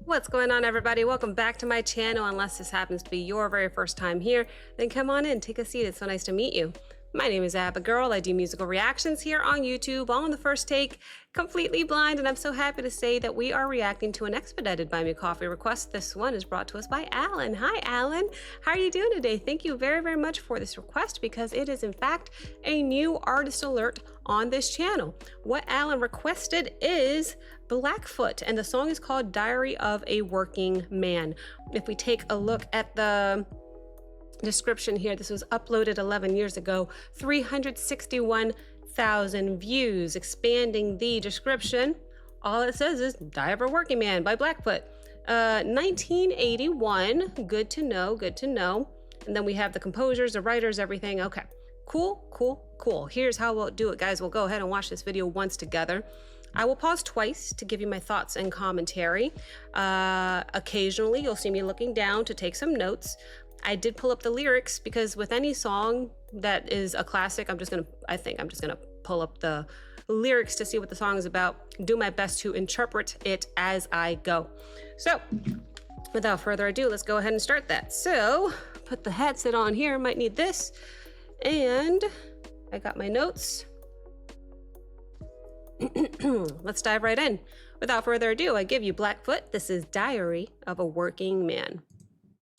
What's going on, everybody? Welcome back to my channel. Unless this happens to be your very first time here, then come on in, take a seat. It's so nice to meet you. My name is Abigail. I do musical reactions here on YouTube, all on the first take, completely blind, and I'm so happy to say that we are reacting to an expedited Buy Me Coffee request. This one is brought to us by Alan. Hi, Alan. How are you doing today? Thank you very, very much for this request because it is, in fact, a new artist alert on this channel. What Alan requested is Blackfoot, and the song is called Diary of a Working Man. If we take a look at the description here, this was uploaded 11 years ago, 361,000 views. Expanding the description, all it says is Diary of a Working Man by Blackfoot. 1981, good to know, good to know. And then we have the composers, the writers, everything. Okay, cool, cool, cool. Here's how we'll do it, guys. We'll go ahead and watch this video once together. I will pause twice to give you my thoughts and commentary. Occasionally, you'll see me looking down to take some notes. I did pull up the lyrics because with any song that is a classic, I think I'm just gonna pull up the lyrics to see what the song is about, do my best to interpret it as I go. So without further ado, let's go ahead and start that. So put the headset on here, might need this. And I got my notes. Let's dive right in. Without further ado, I give you Blackfoot. This is Diary of a Working Man.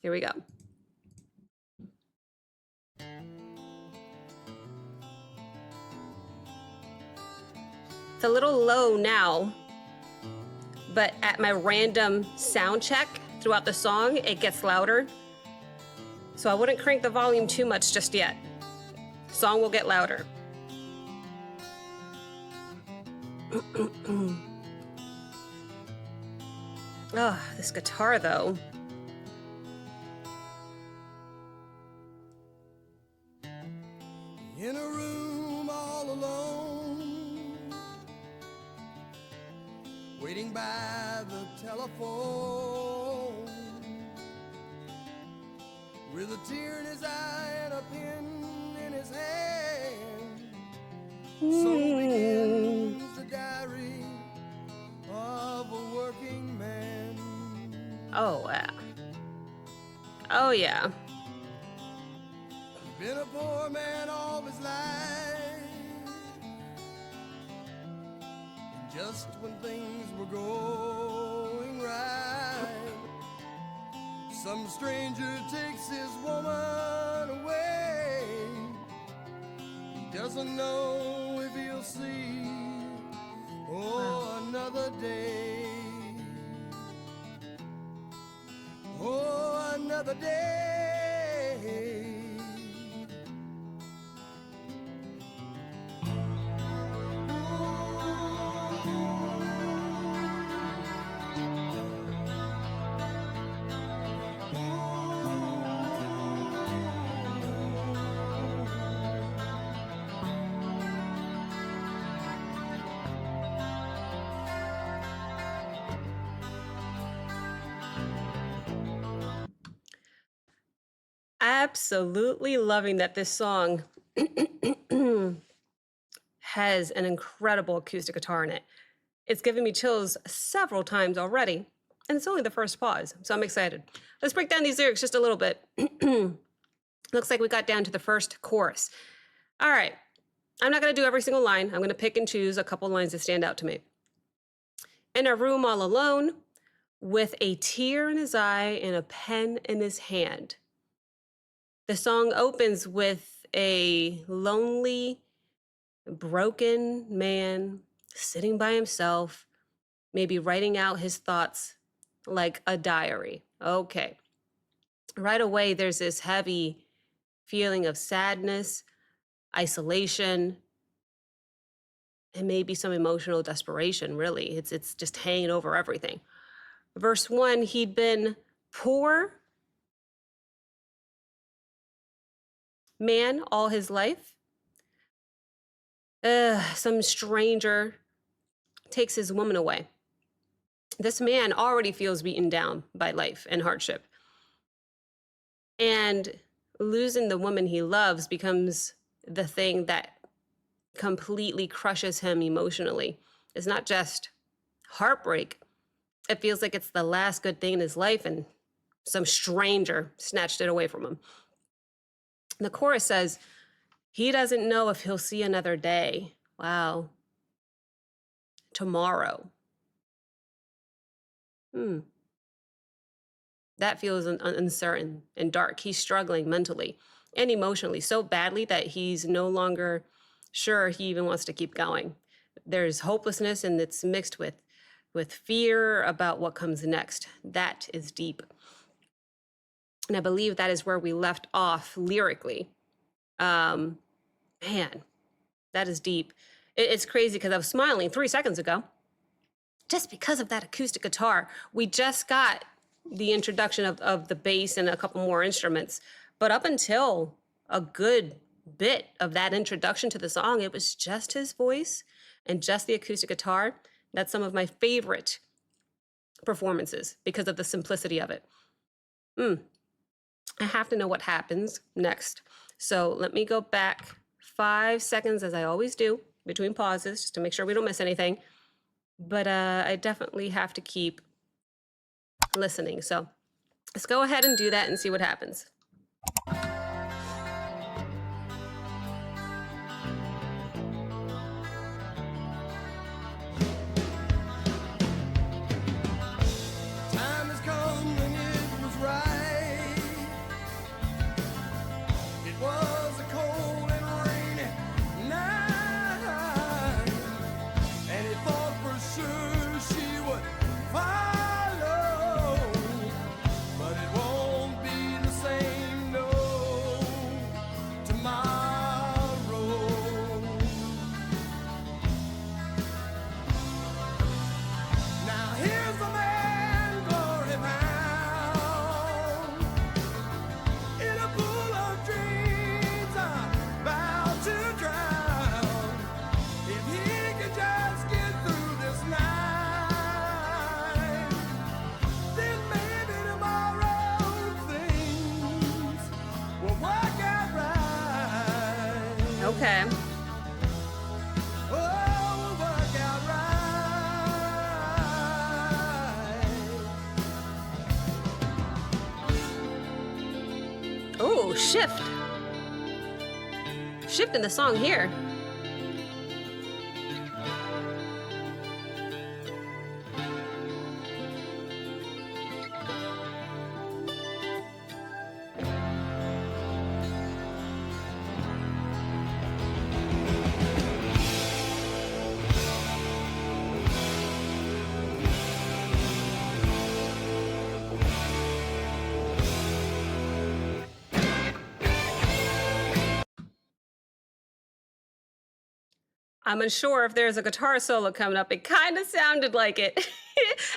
Here we go. It's a little low now, but at my random sound check throughout the song, it gets louder. So I wouldn't crank the volume too much just yet. Song will get louder. Oh, this guitar though. In a room all alone, waiting by the telephone, with a tear in his eye and a pen in his hand. So begins the diary of a working man. Oh, yeah. Oh, yeah. Been a poor man all his life, and just when things were going right, some stranger takes his woman away. He doesn't know if he'll see another day. Another day. Absolutely loving that this song has an incredible acoustic guitar in it. It's given me chills several times already, and it's only the first pause, so I'm excited. Let's break down these lyrics just a little bit. Looks like we got down to the first chorus. All right, I'm not gonna do every single line. I'm gonna pick and choose a couple lines that stand out to me. In a room all alone, with a tear in his eye and a pen in his hand. The song opens with a lonely, broken man sitting by himself, maybe writing out his thoughts like a diary. Okay. Right away, there's this heavy feeling of sadness, isolation, and maybe some emotional desperation, really. It's just hanging over everything. Verse 1, he'd been poor man all his life. Some stranger takes his woman away. This man already feels beaten down by life and hardship. And losing the woman he loves becomes the thing that completely crushes him emotionally. It's not just heartbreak, It feels like it's the last good thing in his life, and some stranger snatched it away from him. The chorus says, he doesn't know if he'll see another day. Wow. Tomorrow. That feels uncertain and dark. He's struggling mentally and emotionally so badly that he's no longer sure he even wants to keep going. There's hopelessness, and it's mixed with fear about what comes next. That is deep. And I believe that is where we left off lyrically. Man, that is deep. It's crazy because I was smiling 3 seconds ago just because of that acoustic guitar. We just got the introduction of the bass and a couple more instruments. But up until a good bit of that introduction to the song, it was just his voice and just the acoustic guitar. That's some of my favorite performances because of the simplicity of it. I have to know what happens next. So let me go back 5 seconds, as I always do, between pauses, just to make sure we don't miss anything. But I definitely have to keep listening. So let's go ahead and do that and see what happens. Time has come when it was right. It was a cold and rainy night, and he thought for sure she would follow, but it won't be the same, no, tomorrow. Now here's the man glory bound in a pool of dreams I'm about to drown. If he could just get through this night, then maybe tomorrow things will work out right. Okay. Oh, will work out right. Oh, shift. Shift in the song here. I'm unsure if there's a guitar solo coming up. It kind of sounded like it.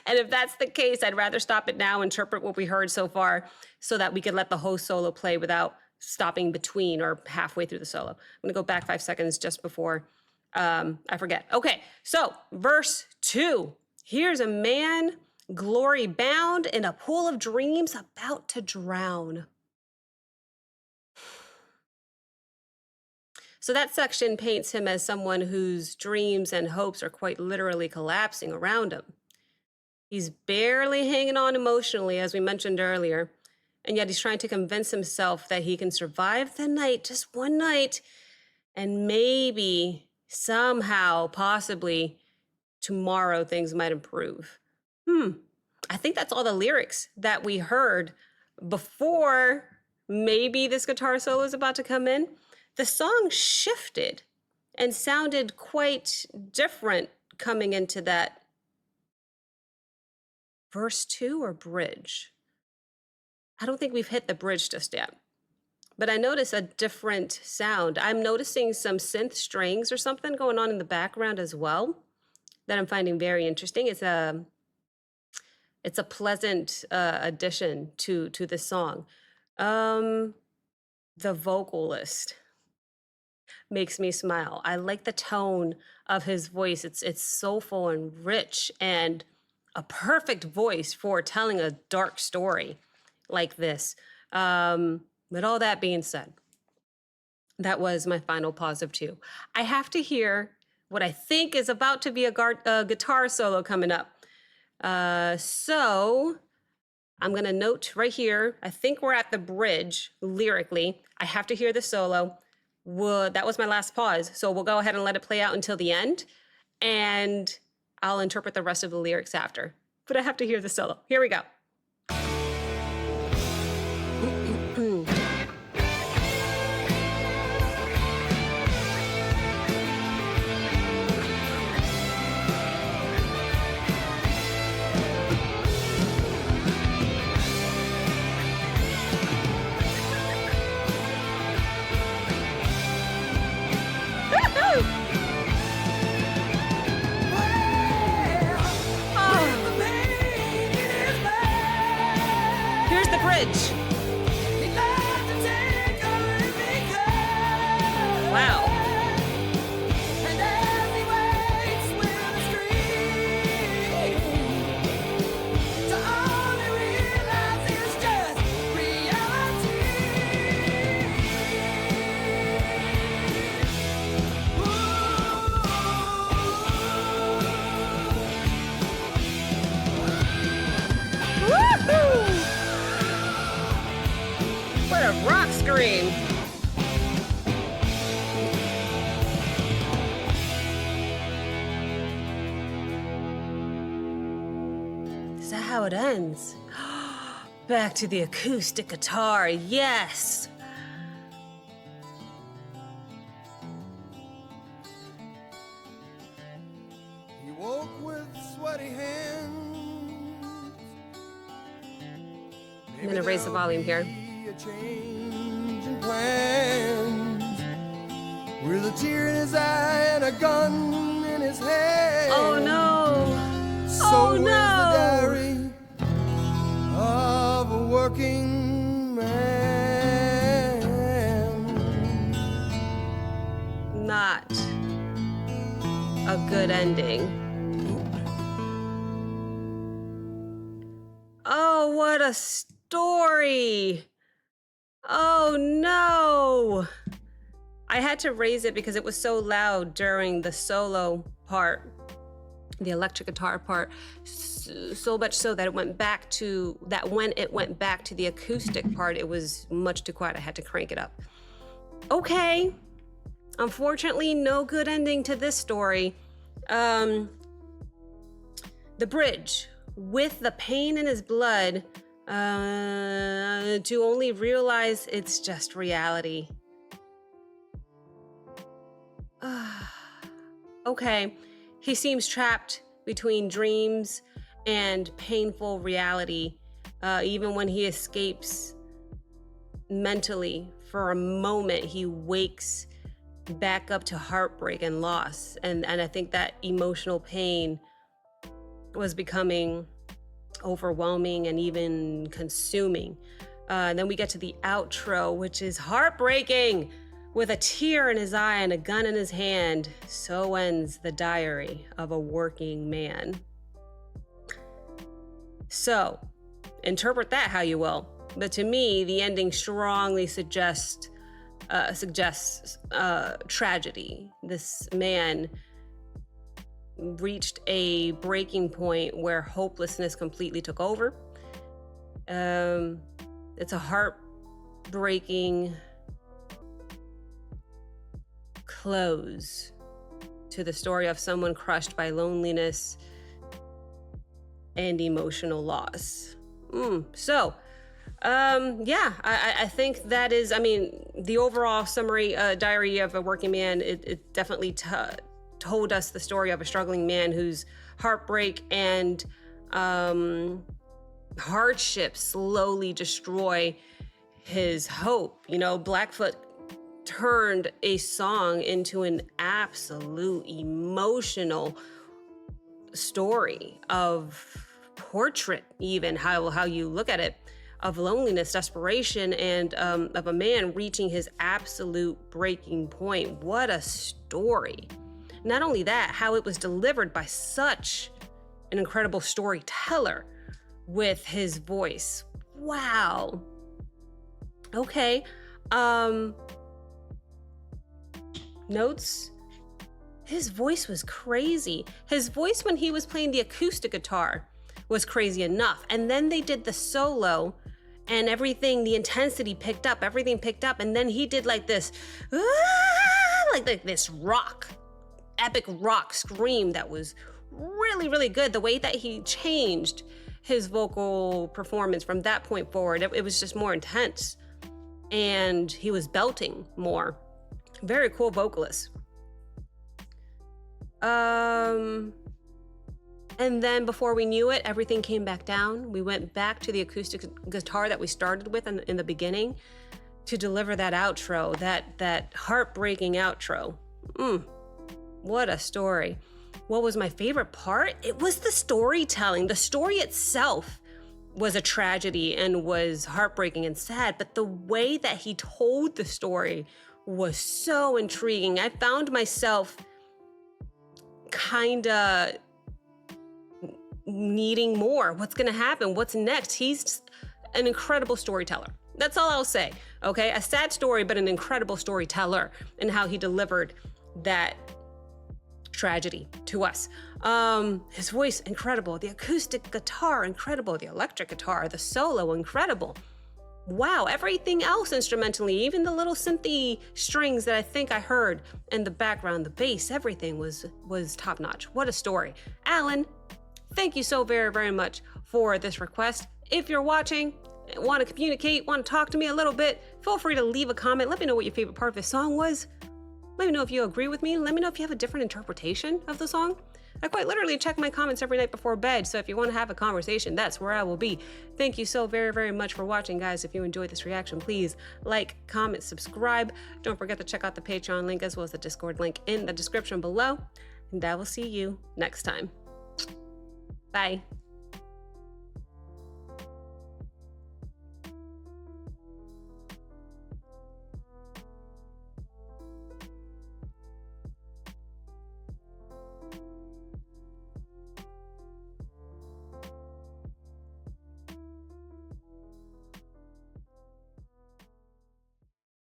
And if that's the case, I'd rather stop it now, interpret what we heard so far, so that we could let the whole solo play without stopping between or halfway through the solo. I'm gonna go back 5 seconds just before I forget. Okay, so verse 2. Here's a man glory bound in a pool of dreams about to drown. So that section paints him as someone whose dreams and hopes are quite literally collapsing around him. He's barely hanging on emotionally, as we mentioned earlier, and yet he's trying to convince himself that he can survive the night, just one night, and maybe, somehow, possibly, tomorrow things might improve. I think that's all the lyrics that we heard before maybe this guitar solo is about to come in. The song shifted and sounded quite different coming into that verse 2 or bridge. I don't think we've hit the bridge just yet, but I notice a different sound. I'm noticing some synth strings or something going on in the background as well that I'm finding very interesting. It's a pleasant addition to this song. The vocalist makes me smile. I like the tone of his voice. It's soulful and rich, and a perfect voice for telling a dark story like this. With all that being said, that was my final pause of 2. I have to hear what I think is about to be a guitar solo coming up. So I'm going to note right here, I think we're at the bridge lyrically. I have to hear the solo. That was my last pause. So we'll go ahead and let it play out until the end. And I'll interpret the rest of the lyrics after. But I have to hear the solo. Here we go. Here's the bridge. Wow. What a rock scream. Is that how it ends? Back to the acoustic guitar, yes. He woke with sweaty hands. I'm gonna raise the volume here. A change in plans, with a tear in his eye and a gun in his hand. Oh no! So Oh where's no! the diary of a working man? Not a good ending. Oh, what a story! Oh no! I had to raise it because it was so loud during the solo part, the electric guitar part, so much so that when it went back to the acoustic part, it was much too quiet. I had to crank it up. Okay. Unfortunately, no good ending to this story. The bridge, with the pain in his blood, to only realize it's just reality. Okay, he seems trapped between dreams and painful reality, even when he escapes mentally for a moment, he wakes back up to heartbreak and loss. And I think that emotional pain was becoming overwhelming and even consuming. And then we get to the outro, which is heartbreaking. With a tear in his eye and a gun in his hand, so ends the diary of a working man. So, interpret that how you will. But to me, the ending strongly suggests tragedy. This man reached a breaking point where hopelessness completely took over. It's a heartbreaking close to the story of someone crushed by loneliness and emotional loss. I think that is, the overall summary, Diary of a Working Man, it definitely told us the story of a struggling man whose heartbreak and hardship slowly destroy his hope. You know, Blackfoot turned a song into an absolute emotional story of portrait, even how you look at it, of loneliness, desperation, and of a man reaching his absolute breaking point. What a story. Not only that, how it was delivered by such an incredible storyteller with his voice. Wow. Okay. Notes. His voice was crazy. His voice when he was playing the acoustic guitar. was crazy enough. And then they did the solo and everything, the intensity picked up, everything picked up. And then he did like this, like this epic rock scream that was really, really good. The way that he changed his vocal performance from that point forward, it was just more intense. And he was belting more. Very cool vocalist. And then before we knew it, everything came back down. We went back to the acoustic guitar that we started with in the beginning to deliver that outro, that heartbreaking outro. What a story. What was my favorite part? It was the storytelling. The story itself was a tragedy and was heartbreaking and sad, but the way that he told the story was so intriguing. I found myself kinda needing more. What's gonna happen? What's next? He's an incredible storyteller. That's all I'll say, okay? A sad story, but an incredible storyteller in how he delivered that tragedy to us. His voice, incredible. The acoustic guitar, incredible. The electric guitar, the solo, incredible. Wow, everything else instrumentally, even the little synthy strings that I think I heard in the background, the bass, everything was top notch. What a story. Alan, thank you so very, very much for this request. If you're watching, want to communicate, want to talk to me a little bit, feel free to leave a comment. Let me know what your favorite part of this song was. Let me know if you agree with me. Let me know if you have a different interpretation of the song. I quite literally check my comments every night before bed, so if you want to have a conversation, that's where I will be. Thank you so very, very much for watching, guys. If you enjoyed this reaction, please like, comment, subscribe. Don't forget to check out the Patreon link as well as the Discord link in the description below. And I will see you next time. Bye.